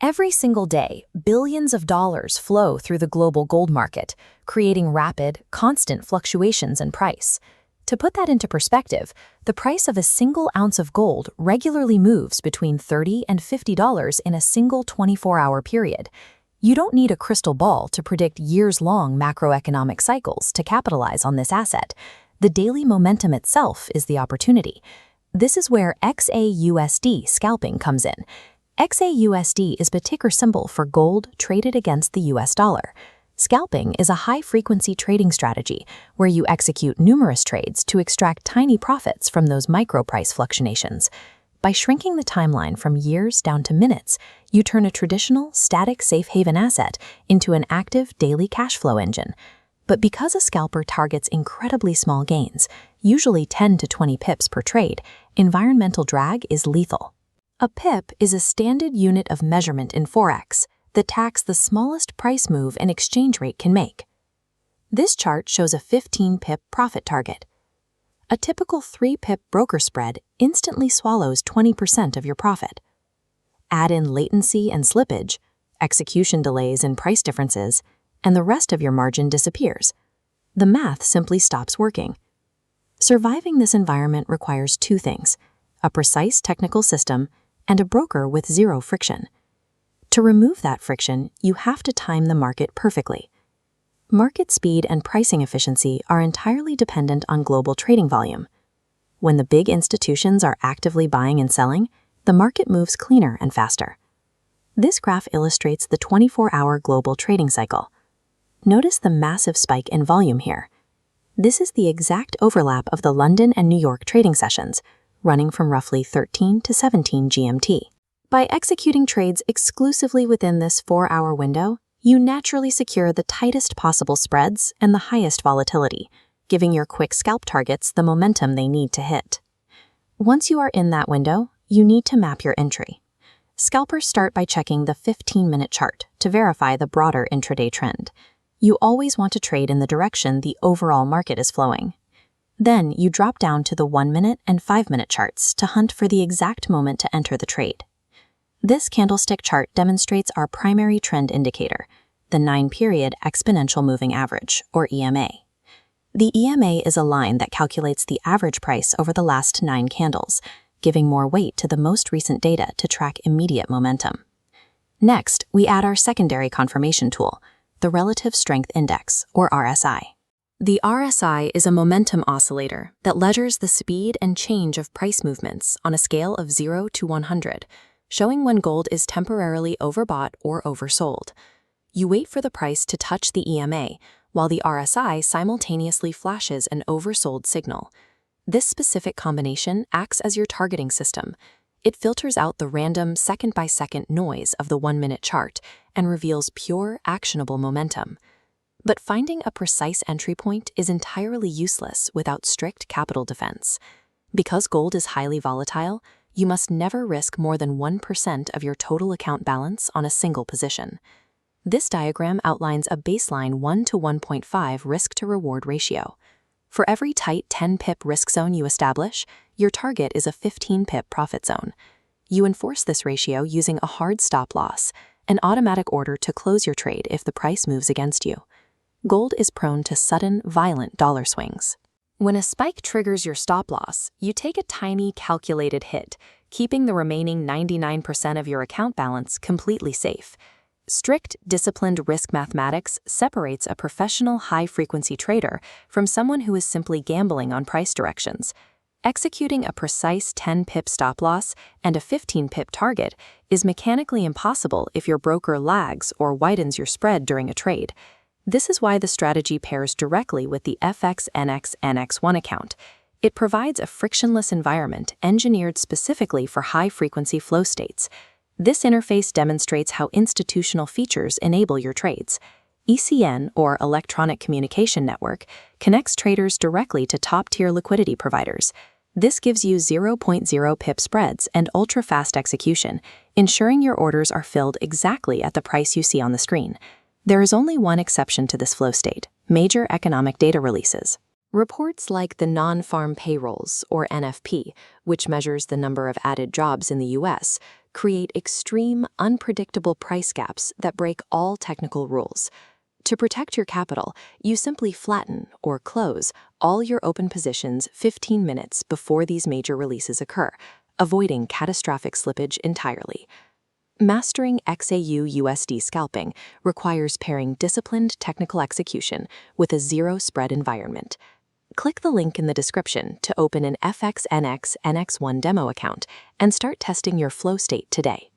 Every single day, billions of dollars flow through the global gold market, creating rapid, constant fluctuations in price. To put that into perspective, the price of a single ounce of gold regularly moves between $30 and $50 in a single 24-hour period. You don't need a crystal ball to predict years-long macroeconomic cycles to capitalize on this asset. The daily momentum itself is the opportunity. This is where XAUUSD scalping comes in. XAUUSD is the ticker symbol for gold traded against the US dollar. Scalping is a high-frequency trading strategy where you execute numerous trades to extract tiny profits from those micro-price fluctuations. By shrinking the timeline from years down to minutes, you turn a traditional, static safe haven asset into an active daily cash flow engine. But because a scalper targets incredibly small gains, usually 10 to 20 pips per trade, environmental drag is lethal. A pip is a standard unit of measurement in Forex that tracks the smallest price move an exchange rate can make. This chart shows a 15-pip profit target. A typical 3-pip broker spread instantly swallows 20% of your profit. Add in latency and slippage, execution delays and price differences, and the rest of your margin disappears. The math simply stops working. Surviving this environment requires two things: a precise technical system and a broker with zero friction. To remove that friction, you have to time the market perfectly. Market speed and pricing efficiency are entirely dependent on global trading volume. When the big institutions are actively buying and selling, the market moves cleaner and faster. This graph illustrates the 24-hour global trading cycle. Notice the massive spike in volume here. This is the exact overlap of the London and New York trading sessions, running from roughly 13 to 17 GMT. By executing trades exclusively within this 4-hour window, you naturally secure the tightest possible spreads and the highest volatility, giving your quick scalp targets the momentum they need to hit. Once you are in that window, you need to map your entry. Scalpers start by checking the 15-minute chart to verify the broader intraday trend. You always want to trade in the direction the overall market is flowing. Then you drop down to the 1-minute and 5-minute charts to hunt for the exact moment to enter the trade. This candlestick chart demonstrates our primary trend indicator, the 9-period exponential moving average, or EMA. The EMA is a line that calculates the average price over the last 9 candles, giving more weight to the most recent data to track immediate momentum. Next, we add our secondary confirmation tool, the Relative Strength Index, or RSI. The RSI is a momentum oscillator that measures the speed and change of price movements on a scale of 0 to 100, showing when gold is temporarily overbought or oversold. You wait for the price to touch the EMA, while the RSI simultaneously flashes an oversold signal. This specific combination acts as your targeting system. It filters out the random second-by-second noise of the 1-minute chart and reveals pure, actionable momentum. But finding a precise entry point is entirely useless without strict capital defense. Because gold is highly volatile, you must never risk more than 1% of your total account balance on a single position. This diagram outlines a baseline 1 to 1.5 risk-to-reward ratio. For every tight 10-pip risk zone you establish, your target is a 15-pip profit zone. You enforce this ratio using a hard stop loss, an automatic order to close your trade if the price moves against you. Gold is prone to sudden, violent dollar swings. When a spike triggers your stop loss, you take a tiny, calculated hit, keeping the remaining 99% of your account balance completely safe. Strict, disciplined risk mathematics separates a professional high-frequency trader from someone who is simply gambling on price directions. Executing a precise 10-pip stop loss and a 15-pip target is mechanically impossible if your broker lags or widens your spread during a trade. This is why the strategy pairs directly with the FXNX NX1 account. It provides a frictionless environment engineered specifically for high-frequency flow states. This interface demonstrates how institutional features enable your trades. ECN, or Electronic Communication Network, connects traders directly to top-tier liquidity providers. This gives you 0.0 pip spreads and ultra-fast execution, ensuring your orders are filled exactly at the price you see on the screen. There is only one exception to this flow state: major economic data releases. Reports like the non-farm payrolls, or NFP, which measures the number of added jobs in the U.S., create extreme, unpredictable price gaps that break all technical rules. To protect your capital, you simply flatten or close all your open positions 15 minutes before these major releases occur, avoiding catastrophic slippage entirely. Mastering XAUUSD scalping requires pairing disciplined technical execution with a zero-spread environment. Click the link in the description to open an FXNX NX1 demo account and start testing your flow state today.